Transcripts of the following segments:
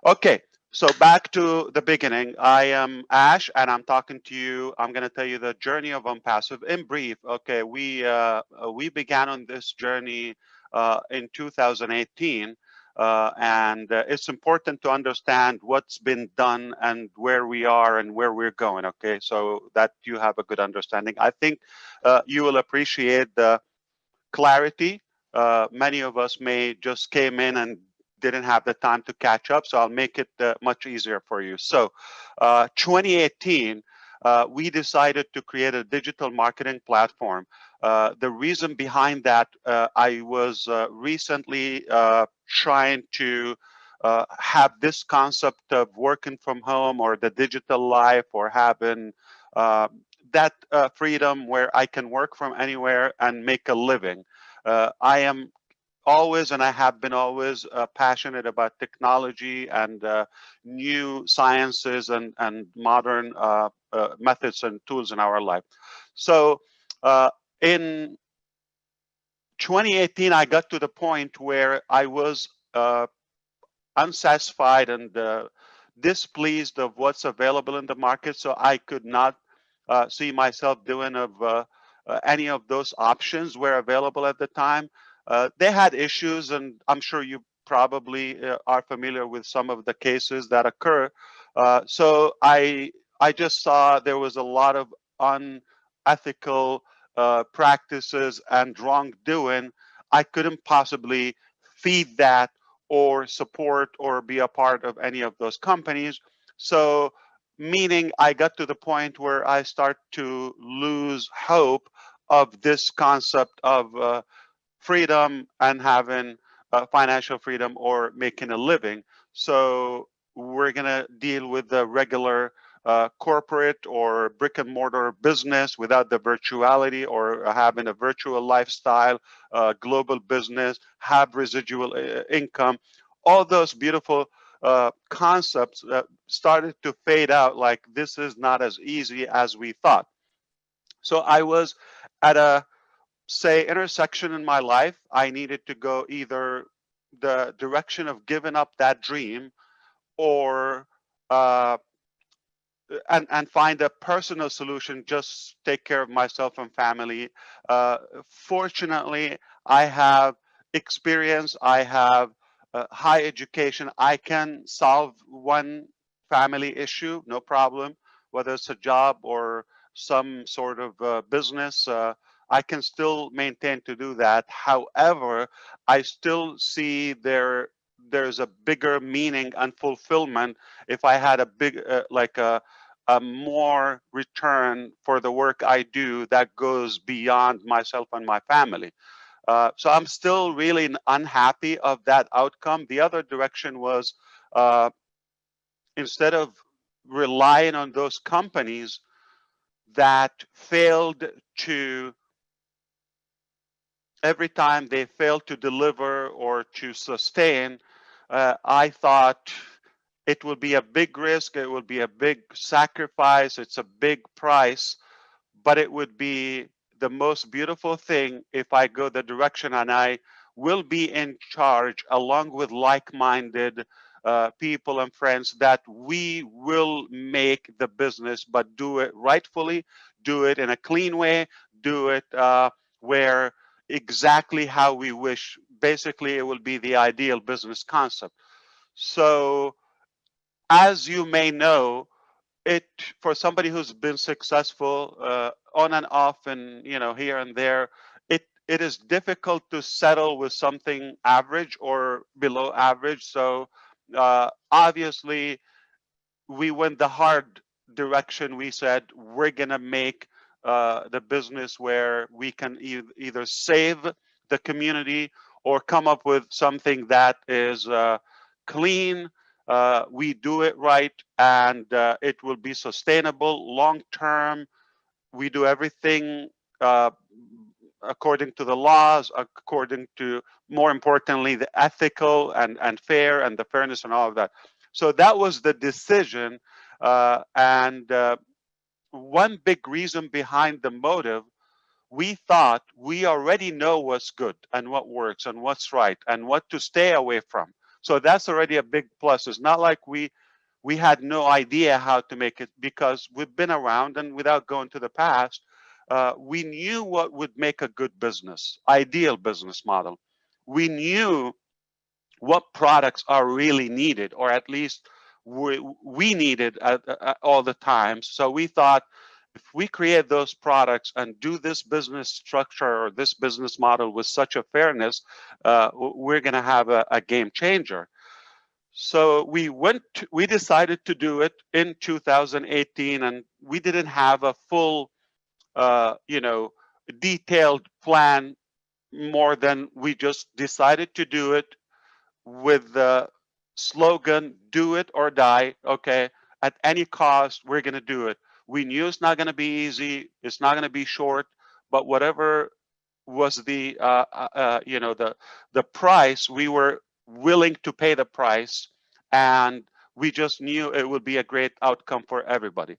Okay, so back to the beginning. I am Ash, and I'm talking to you. I'm going to tell you the journey of OnPassive in brief. Okay, we began on this journey in 2018, and it's important to understand what's been done and where we are and where we're going. Okay, so that you have a good understanding. I think you will appreciate the clarity. Many of us may just came in and didn't have the time to catch up, so I'll make it much easier for you. So 2018, we decided to create a digital marketing platform. The reason behind that, I was recently trying to have this concept of working from home or the digital life or having that freedom where I can work from anywhere and make a living. I am always, and I have been always passionate about technology and new sciences and modern methods and tools in our life. So in 2018, I got to the point where I was unsatisfied and displeased of what's available in the market. So I could not see myself doing of any of those options were available at the time. They had issues, and I'm sure you probably are familiar with some of the cases that occur. So I just saw there was a lot of unethical practices and wrongdoing. I couldn't possibly feed that or support or be a part of any of those companies. So, meaning I got to the point where I start to lose hope of this concept of freedom and having financial freedom or making a living. So we're going to deal with the regular corporate or brick and mortar business without the virtuality or having a virtual lifestyle, global business, have residual income. All those beautiful concepts started to fade out, like this is not as easy as we thought. So I was at a say intersection in my life. I needed to go either the direction of giving up that dream or uh, and find a personal solution, just take care of myself and family. Fortunately, I have experience, I have high education. I can solve one family issue, no problem, whether it's a job or some sort of business. I can still maintain to do that. However, I still see there's a bigger meaning and fulfillment if I had a big like a more return for the work I do that goes beyond myself and my family. So I'm still really unhappy of that outcome. The other direction was uh, instead of relying on those companies that failed to, every time they failed to deliver or to sustain, I thought it will be a big risk, it will be a big sacrifice, it's a big price, but it would be the most beautiful thing if I go the direction and I will be in charge along with like-minded people and friends that we will make the business, but do it rightfully, do it in a clean way, do it where exactly how we wish. Basically, it will be the ideal business concept. So as you may know, it for somebody who's been successful on and off and here and there, it is difficult to settle with something average or below average. So obviously we went the hard direction. We said we're gonna make the business where we can either save the community or come up with something that is clean. We do it right, and it will be sustainable long term. We do everything uh, according to the laws, according to, more importantly, the ethical and fair and the fairness and all of that. So that was the decision. And one big reason behind the motive, we thought we already know what's good and what works and what's right and what to stay away from. So that's already a big plus. It's not like we had no idea how to make it, because we've been around, and without going to the past, we knew what would make a good business, ideal business model. We knew what products are really needed, or at least we needed at all the times. So we thought, if we create those products and do this business structure or this business model with such a fairness, we're going to have a game changer. So we decided to do it in 2018, and we didn't have a full, detailed plan, more than we just decided to do it with the slogan, do it or die. Okay, at any cost, we're going to do it. We knew it's not going to be easy, it's not going to be short, but whatever was the price, we were willing to pay the price, and we just knew it would be a great outcome for everybody.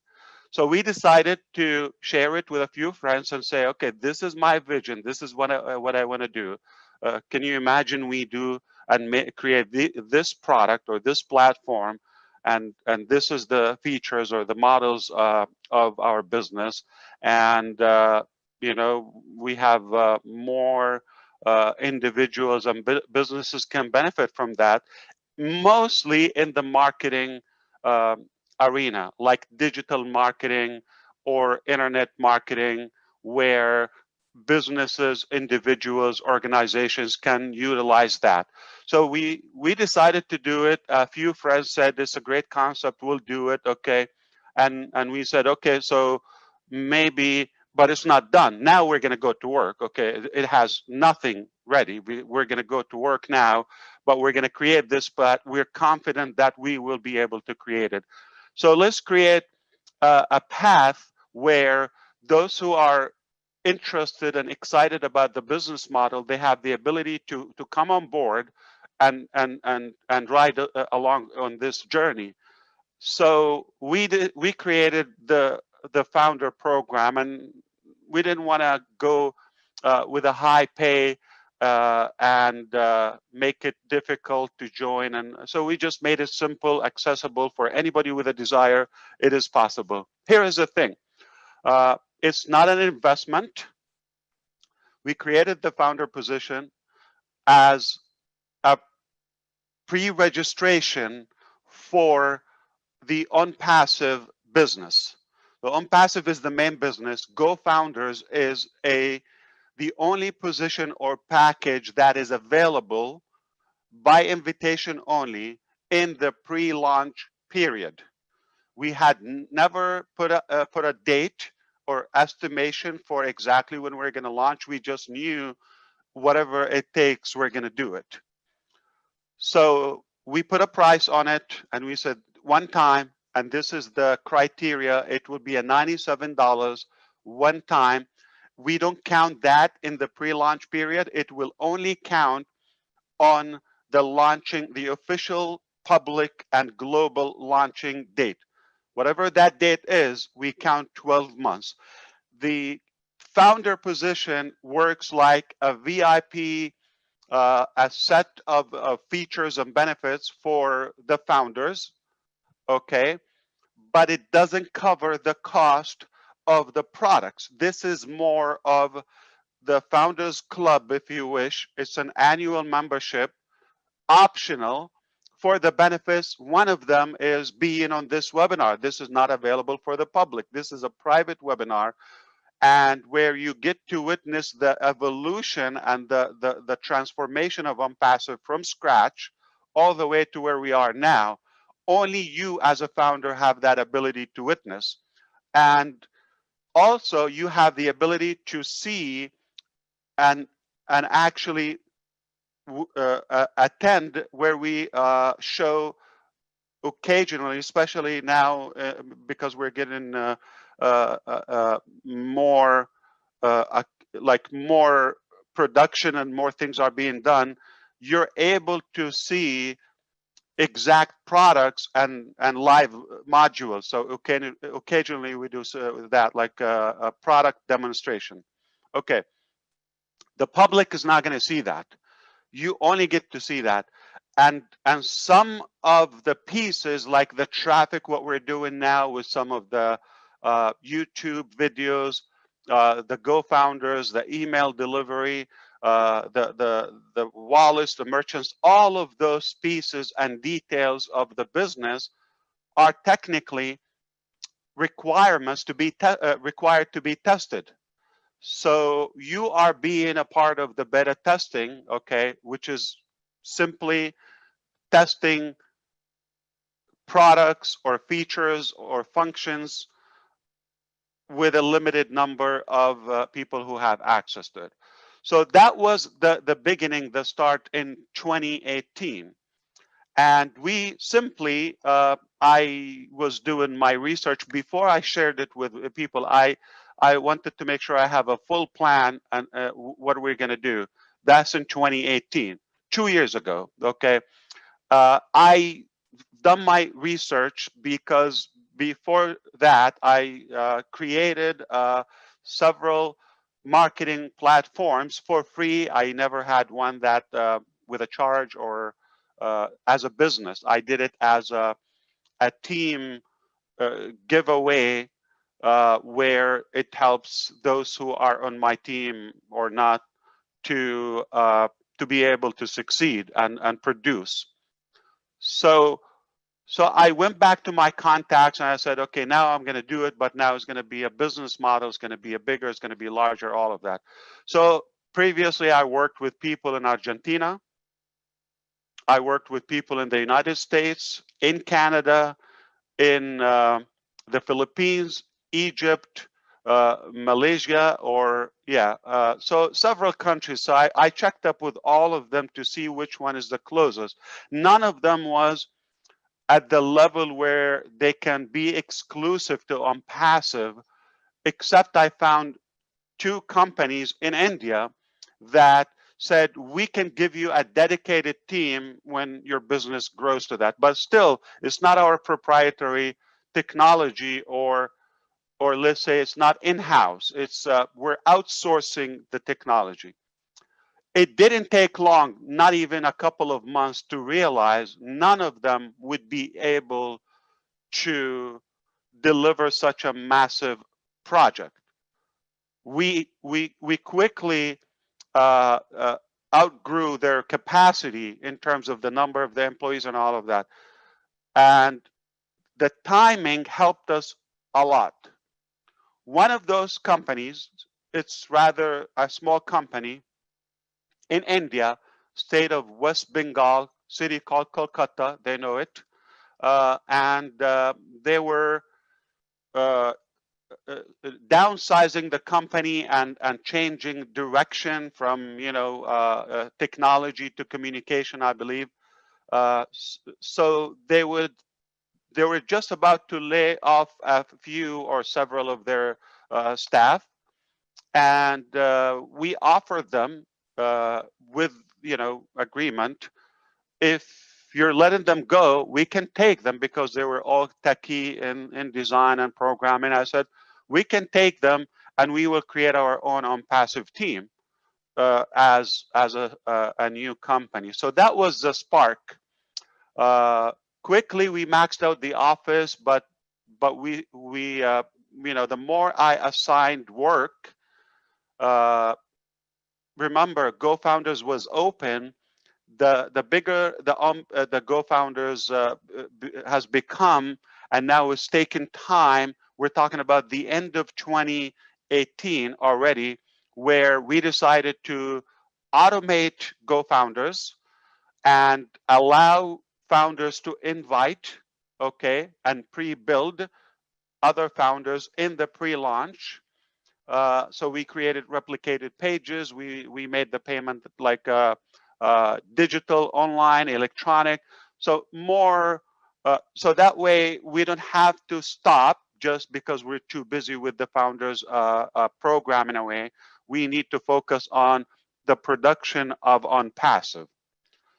So we decided to share it with a few friends and say, okay, this is my vision, this is what I want to do. Can you imagine we do and create this product or this platform, and this is the features or the models of our business, and we have more individuals and businesses can benefit from that, mostly in the marketing arena, like digital marketing or internet marketing, where businesses, individuals, organizations can utilize that. So we decided to do it. A few friends said it's a great concept, we'll do it. Okay, and we said, okay, so maybe, but it's not done. Now we're going to go to work. Okay, it has nothing ready. We're going to go to work now, but we're going to create this, but we're confident that we will be able to create it. So let's create a path where those who are interested and excited about the business model, they have the ability to come on board and ride along on this journey. So we created the founder program, and we didn't want to go with a high pay and make it difficult to join. And so we just made it simple, accessible for anybody with a desire. It is possible. Here is the thing. It's not an investment. We created the founder position as a pre-registration for the ONPASSIVE business. The ONPASSIVE is the main business. Go Founders is the only position or package that is available by invitation only in the pre-launch period. We had never put a date or estimation for exactly when we're going to launch. We just knew whatever it takes, we're going to do it. So we put a price on it, and we said one time, and this is the criteria, it will be a $97 one time. We don't count that in the pre-launch period. It will only count on the launching, the official public and global launching date. Whatever that date is, we count 12 months. The founder position works like a VIP, a set of features and benefits for the founders, okay? But it doesn't cover the cost of the products. This is more of the Founders Club, if you wish. It's an annual membership, optional for the benefits. One of them is being on this webinar. This is not available for the public. This is a private webinar, and where you get to witness the evolution and the transformation of ONPASSIVE from scratch all the way to where we are now. Only you as a founder have that ability to witness. And also you have the ability to see and actually attend, where we show occasionally, especially now because we're getting more like more production and more things are being done. You're able to see exact products and live modules. So occasionally we do that, like a product demonstration. Okay, the public is not going to see that. You only get to see that. and some of the pieces, like the traffic, what we're doing now with some of the YouTube videos, the Go founders, the email delivery, the wallets, the merchants, all of those pieces and details of the business are technically requirements to be required to be tested. So you are being a part of the beta testing, okay, which is simply testing products or features or functions with a limited number of people who have access to it. So that was the beginning, the start in 2018. And we simply, I was doing my research before I shared it with people. I wanted to make sure I have a full plan and what we're going to do. That's in 2018, 2 years ago. Okay. I done my research because before that I created several marketing platforms for free. I never had one that with a charge or as a business. I did it as a team giveaway where it helps those who are on my team or not to be able to succeed and produce. So I went back to my contacts and I said, okay, now I'm going to do it, but now it's going to be a business model. It's going to be a bigger, it's going to be larger, all of that. So previously I worked with people in Argentina. I worked with people in the United States, in Canada, in the Philippines, Egypt, Malaysia, so several countries. So I checked up with all of them to see which one is the closest. None of them was at the level where they can be exclusive to ONPASSIVE, except I found two companies in India that said we can give you a dedicated team when your business grows to that. But still, it's not our proprietary technology, or let's say it's not in-house. It's we're outsourcing the technology. It didn't take long, not even a couple of months, to realize none of them would be able to deliver such a massive project. We quickly outgrew their capacity in terms of the number of the employees and all of that, and the timing helped us a lot. One of those companies, it's rather a small company in India, state of West Bengal, city called Kolkata. They know it, and they were uh, downsizing the company and changing direction from technology to communication, I believe. So they were just about to lay off a few or several of their staff, and we offered them with agreement, if you're letting them go, we can take them, because they were all techie in design and programming. I said, we can take them and we will create our own ONPASSIVE team as a new company. So that was the spark. Quickly we maxed out the office, but we the more I assigned work, remember, Go Founders was open. The bigger the Go Founders has become, and now it's taken time. We're talking about the end of 2018 already, where we decided to automate Go Founders and allow founders to invite, okay, and pre-build other founders in the pre-launch. So we created replicated pages. We made the payment like digital, online, electronic. So more, so that way we don't have to stop just because we're too busy with the founders program in a way. We need to focus on the production of ONPASSIVE.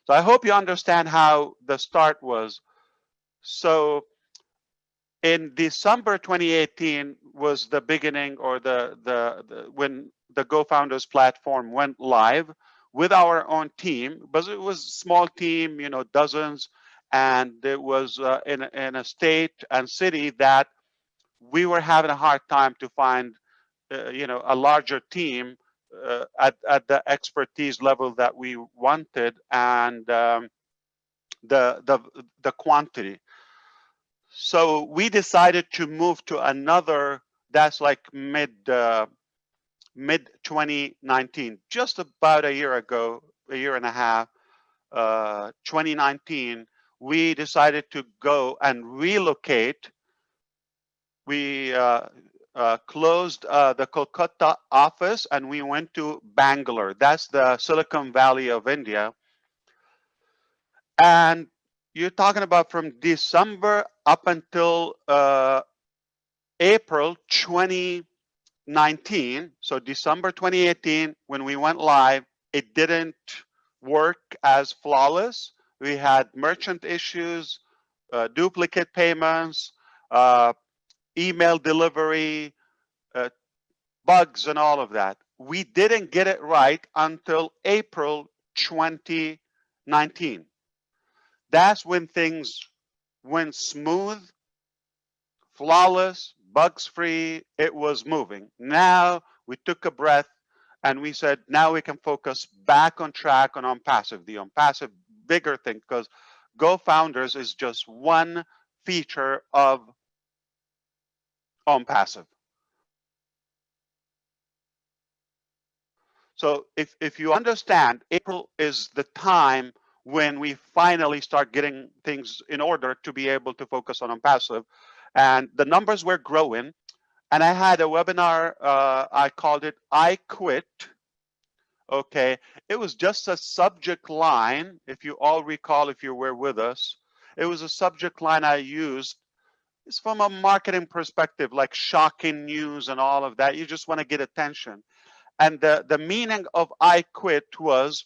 So I hope you understand how the start was. So in December 2018 was the beginning, or the when the Go Founders platform went live. with our own team, but it was a small team, dozens, and it was in a state and city that we were having a hard time to find, a larger team at the expertise level that we wanted, and the the the quantity. So we decided to move to another. That's like mid 2019, just about a year ago, a year and a half, 2019. We decided to go and relocate. We closed the Kolkata office and we went to Bangalore. That's the Silicon Valley of India. And you're talking about from December up until April 2019. So December 2018, when we went live, it didn't work as flawless. We had merchant issues, duplicate payments, email delivery, uh, bugs, and all of that. We didn't get it right until April 2019. That's when things went smooth, flawless, bugs free. It was moving. Now we took a breath and we said, now we can focus back on track on OnPassive, the OnPassive bigger thing, because Go Founders is just one feature of OnPassive. So if you understand, April is the time when we finally start getting things in order to be able to focus on OnPassive. And the numbers were growing. And I had a webinar, I called it I Quit. Okay, it was just a subject line. If you all recall, if you were with us, it was a subject line I used. It's from a marketing perspective, like shocking news and all of that. You just want to get attention. And the meaning of I quit was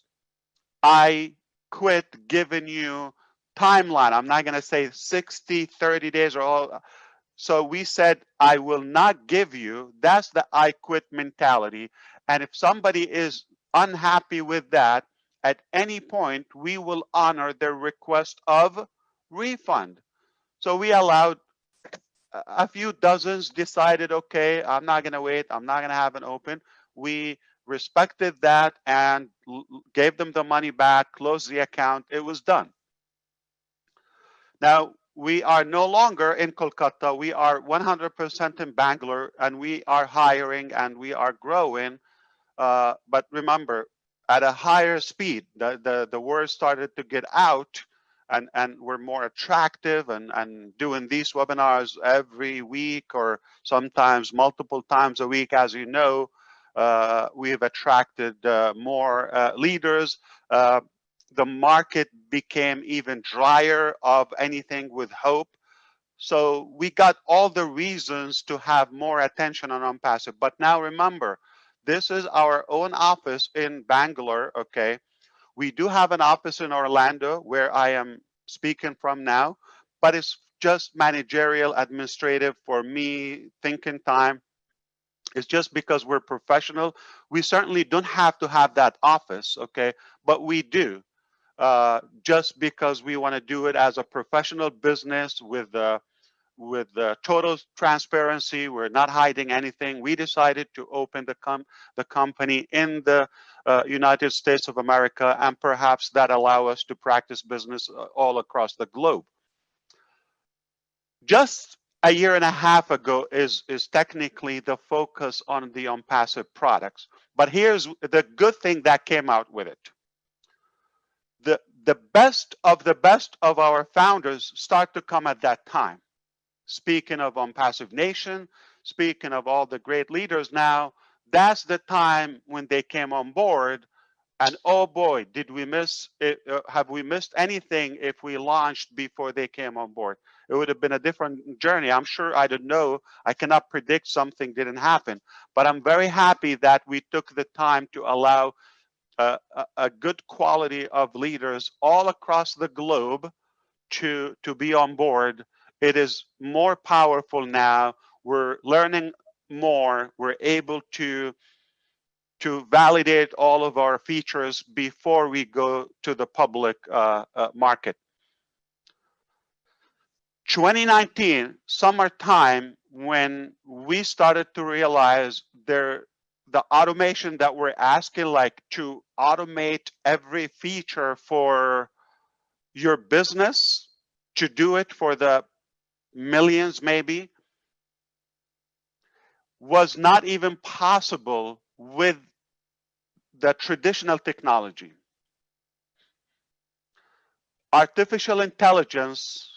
I quit giving you timeline. I'm not going to say 60, 30 days or all. So we said, I will not give you. That's the I quit mentality. And if somebody is unhappy with that, at any point, we will honor their request of refund. So we allowed a few dozens decided, okay, I'm not going to wait. I'm not going to have an open. We respected that and gave them the money back, closed the account. It was done. Now, we are no longer in Kolkata. We are 100% in Bangalore, and we are hiring and we are growing. But remember, at a higher speed, the word started to get out, and we're more attractive and doing these webinars every week or sometimes multiple times a week. As you know, we have attracted more leaders. The market became even drier of anything with hope. So we got all the reasons to have more attention on OnPassive. But now remember, this is our own office in Bangalore, okay? We do have an office in Orlando where I am speaking from now, but it's just managerial, administrative for me, thinking time. It's just because we're professional. We certainly don't have to have that office, okay? But we do, just because we want to do it as a professional business with total transparency. We're not hiding anything. We decided to open the company in the United States of America, and perhaps that allow us to practice business all across the globe. Just a year and a half ago is technically the focus on the OnPassive products. But here's the good thing that came out with it. The best of our founders start to come at that time. Speaking of OnPassive Nation, speaking of all the great leaders now, that's the time when they came on board. And oh boy, did we miss it? Have we missed anything if we launched before they came on board? It would have been a different journey. I'm sure I don't know. I cannot predict something didn't happen. But I'm very happy that we took the time to allow a good quality of leaders all across the globe to be on board. It is more powerful now. We're learning more. We're able to to validate all of our features before we go to the public market. 2019, summertime, when we started to realize the automation that we're asking, like to automate every feature for your business, to do it for the millions maybe, was not even possible with the traditional technology. Artificial intelligence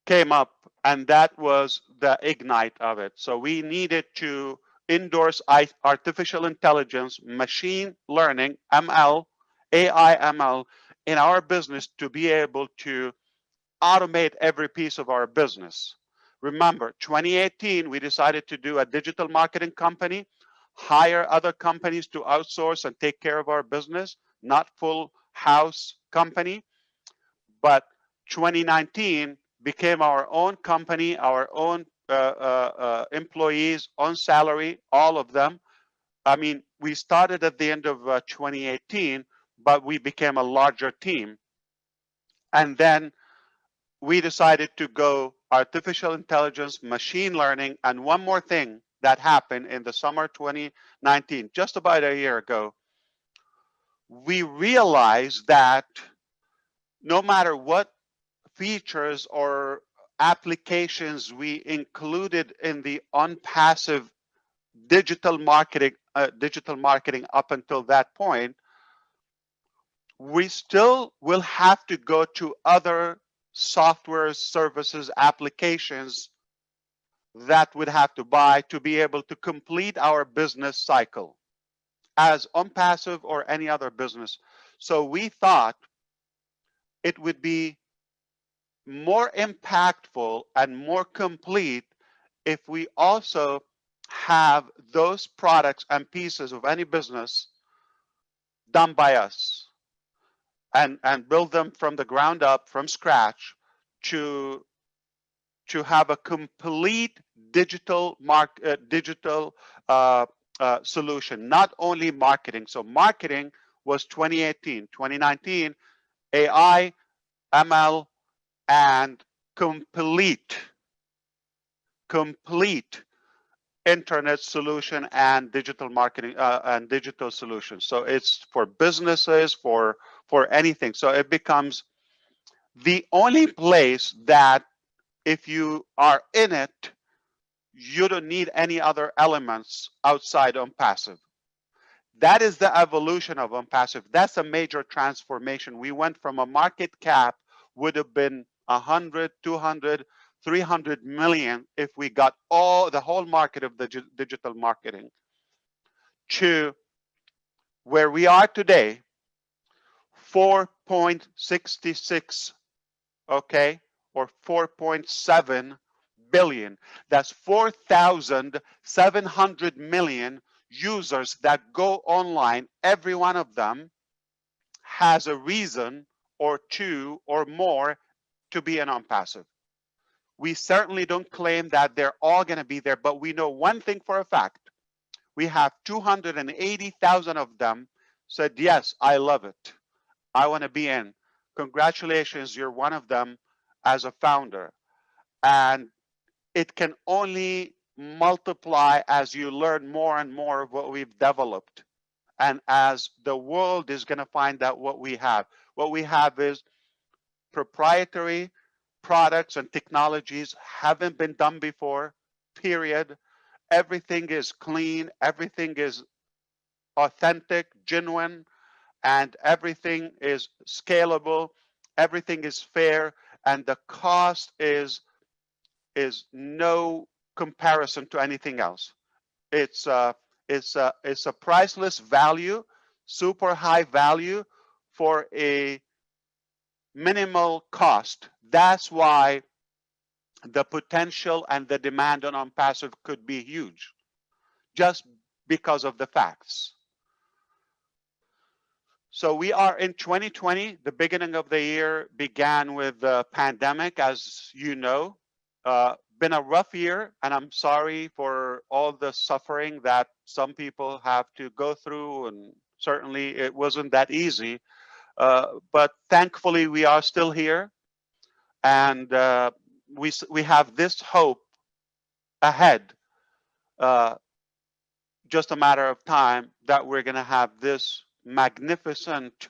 came up, and that was the ignite of it. So we needed to endorse artificial intelligence, machine learning, ML, AI ML in our business to be able to automate every piece of our business. Remember, 2018, we decided to do a digital marketing company, hire other companies to outsource and take care of our business, not full house company. But 2019 became our own company, our own employees, on salary, all of them. I mean, we started at the end of 2018, but we became a larger team. And then we decided to go artificial intelligence, machine learning, and one more thing that happened in the summer 2019, just about a year ago. We realized that no matter what features or applications we included in the ONPASSIVE digital marketing up until that point, we still will have to go to other software services applications that would have to buy to be able to complete our business cycle as ONPASSIVE or any other business. So we thought it would be more impactful and more complete if we also have those products and pieces of any business done by us and build them from the ground up, from scratch, to have a complete digital solution, not only marketing. So marketing was 2018, 2019, AI, ML, and complete internet solution and digital marketing and digital solutions. So it's for businesses, for anything. So it becomes the only place that if you are in it, you don't need any other elements outside ONPASSIVE. That is the evolution of ONPASSIVE. That's a major transformation. We went from a market cap would have been 100, 200, 300 million if we got the whole market of the digital marketing, to where we are today, 4.66, okay, or 4.7 billion. That's 4,700 million users that go online. Every one of them has a reason or two or more to be an ONPASSIVE. We certainly don't claim that they're all going to be there, but we know one thing for a fact. We have 280,000 of them said, yes, I love it. I want to be in. Congratulations, you're one of them as a founder. And it can only multiply as you learn more and more of what we've developed. And as the world is going to find out what we have. What we have is proprietary products and technologies haven't been done before, period. Everything is clean, everything is authentic, genuine, and everything is scalable, everything is fair, and the cost is no comparison to anything else. It's a priceless value, super high value for a minimal cost. That's why the potential and the demand on ONPASSIVE could be huge, just because of the facts. So we are in 2020. The beginning of the year began with the pandemic, as you know. been a rough year, and I'm sorry for all the suffering that some people have to go through, and certainly it wasn't that easy. But thankfully, we are still here, and we have this hope ahead. Uh, just a matter of time that we're going to have this magnificent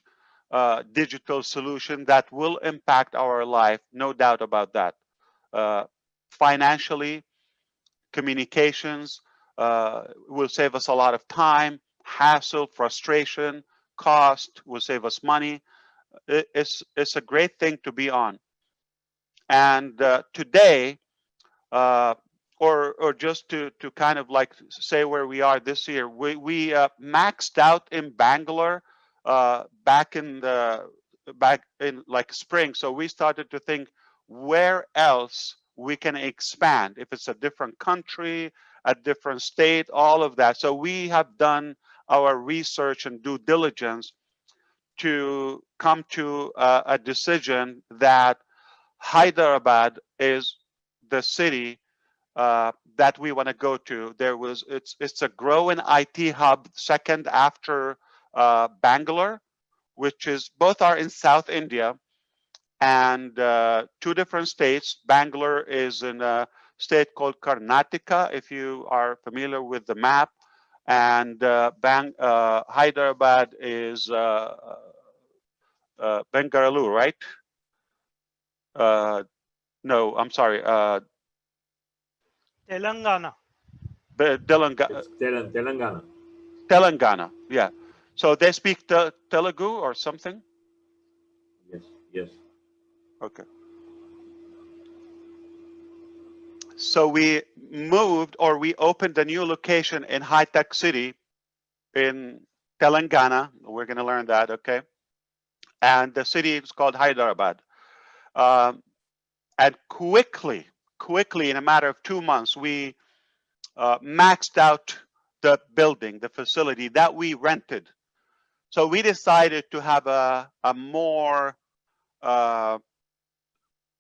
digital solution that will impact our life, no doubt about that. Uh, Financially, communications will save us a lot of time, hassle, frustration, cost, will save us money. It's a great thing to be on. And today, uh, or just to kind of like say where we are this year, we maxed out in Bangalore back in like spring. So we started to think where else we can expand, if it's a different country, a different state, all of that. So we have done our research and due diligence to come to a decision that Hyderabad is the city that we want to go to. It's a growing IT hub, second after Bangalore, which is both are in South India, and two different states. Bangalore is in a state called Karnataka, if you are familiar with the map, and Hyderabad is Bengaluru, right? No, I'm sorry. Telangana. Telangana. Telangana. Telangana, yeah. So they speak Telugu or something? Yes, yes. Okay. So we moved, or we opened a new location in High Tech City in Telangana. We're going to learn that, okay? And the city is called Hyderabad. And quickly, in a matter of 2 months, we maxed out the building, the facility that we rented. So we decided to have a more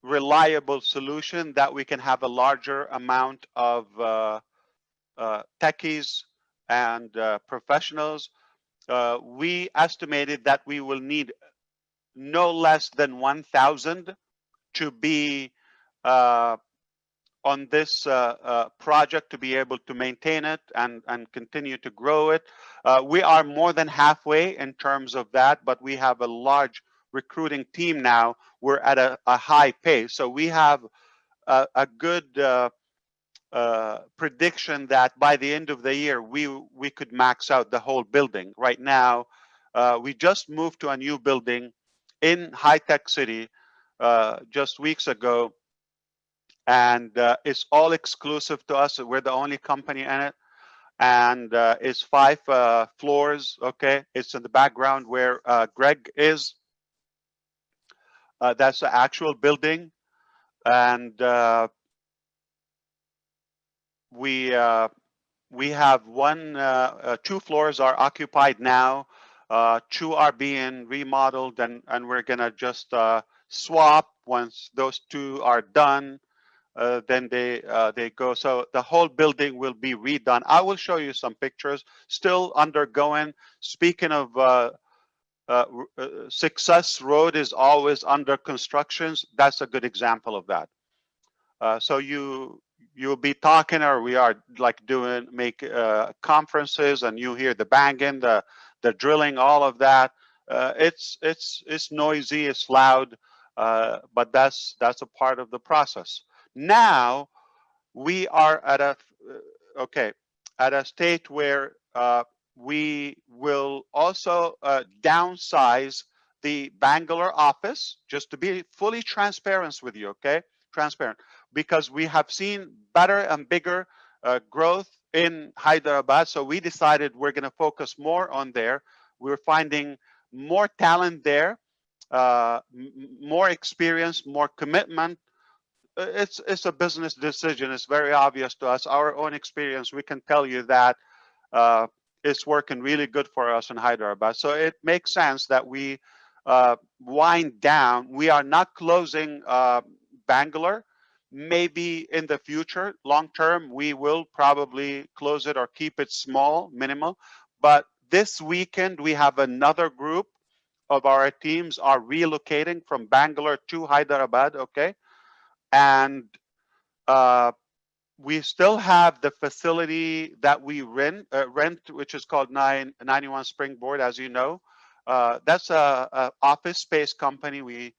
reliable solution that we can have a larger amount of techies and professionals. We estimated that we will need no less than 1,000 to be on this project, to be able to maintain it and continue to grow it. We are more than halfway in terms of that, but we have a large recruiting team now. We're at a high pace. So we have a good prediction that by the end of the year, we could max out the whole building. Right now, we just moved to a new building in High Tech City just weeks ago, and it's all exclusive to us. We're the only company in it, and it's 5 floors. Okay, it's in the background where Greg is. That's the actual building, and we have 2 floors are occupied now. 2 are being remodeled, and we're gonna just swap once those 2 are done. Then they go. So the whole building will be redone. I will show you some pictures. Still undergoing. Speaking of Success Road is always under constructions. That's a good example of that. So you'll be talking, or we are like make conferences, and you hear the banging, the drilling, all of that. It's noisy, it's loud, but that's a part of the process. Now we are at a state where we will also downsize the Bangalore office, just to be fully transparent with you, okay? Transparent, because we have seen better and bigger growth in Hyderabad. So we decided we're going to focus more on there. We're finding more talent there, more experience, more commitment. It's a business decision. It's very obvious to us. Our own experience, we can tell you that it's working really good for us in Hyderabad. So it makes sense that we wind down. We are not closing Bangalore. Maybe in the future, long term, we will probably close it or keep it small, minimal. But this weekend, we have another group of our teams are relocating from Bangalore to Hyderabad, okay? And uh, we still have the facility that we rent, which is called 91 Springboard, as you know. That's a office space company. We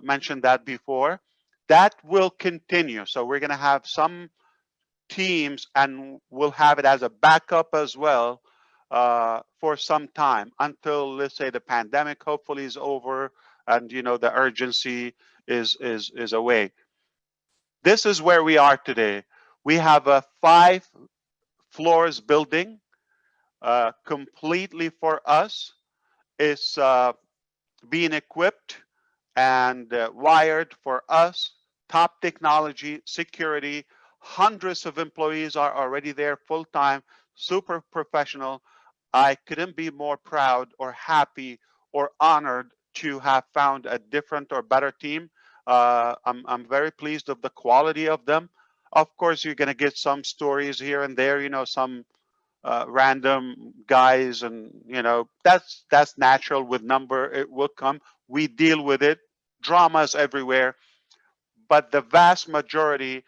mentioned that before. That will continue. So we're going to have some teams, and we'll have it as a backup as well for some time until, let's say, the pandemic hopefully is over, and the urgency is away. This is where we are today. We have a 5 floors building completely for us. It's being equipped and wired for us. Top technology, security. Hundreds of employees are already there full time, super professional. I couldn't be more proud or happy or honored to have found a different or better team. I'm very pleased of the quality of them. Of course, you're going to get some stories here and there, some random guys, and that's natural with number. It will come. We deal with it. Dramas everywhere, but the vast majority,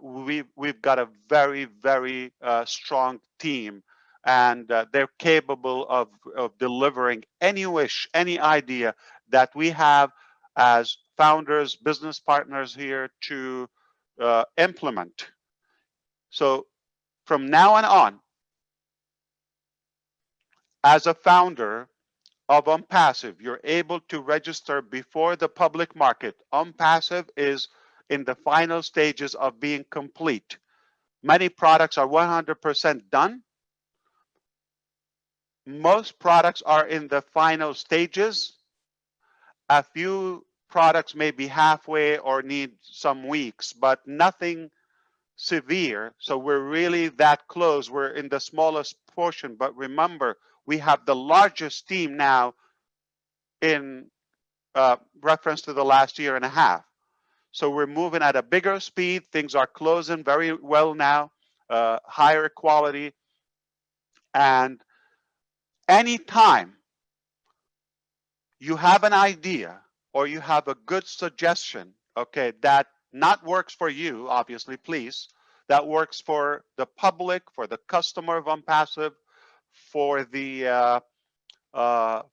we've got a very very strong team, and they're capable of delivering any wish, any idea that we have as founders, business partners here to implement. So from now on, as a founder of OnPassive, you're able to register before the public market. OnPassive is in the final stages of being complete. Many products are 100% done. Most products are in the final stages. A few products may be halfway or need some weeks, but nothing severe. So we're really that close. We're in the smallest portion, but remember, we have the largest team now in reference to the last year and a half. So we're moving at a bigger speed. Things are closing very well now, higher quality. And anytime you have an idea or you have a good suggestion, okay, that not works for you, obviously, please, that works for the public, for the customer of OnPassive, for the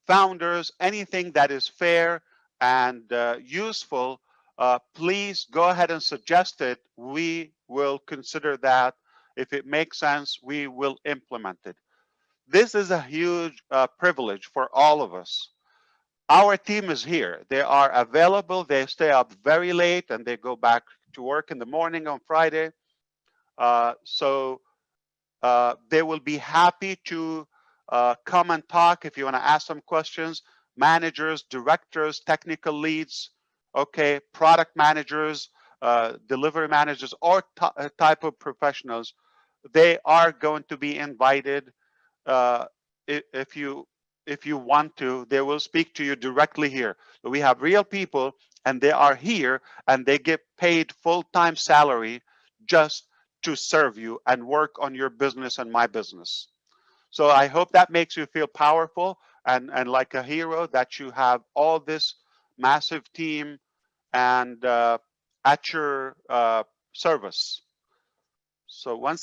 founders, anything that is fair and useful, please go ahead and suggest it. We will consider that. If it makes sense, we will implement it. This is a huge privilege for all of us. Our team is here. They are available. They stay up very late and they go back to work in the morning on Friday. So they will be happy to come and talk if you want to ask some questions. Managers, directors, technical leads, okay, product managers, delivery managers, or type of professionals, they are going to be invited. uh, if you want to, they will speak to you directly here. So we have real people, and they are here, and they get paid full-time salary just to serve you and work on your business and my business. So I hope that makes you feel powerful and like a hero, that you have all this massive team and at your service. So once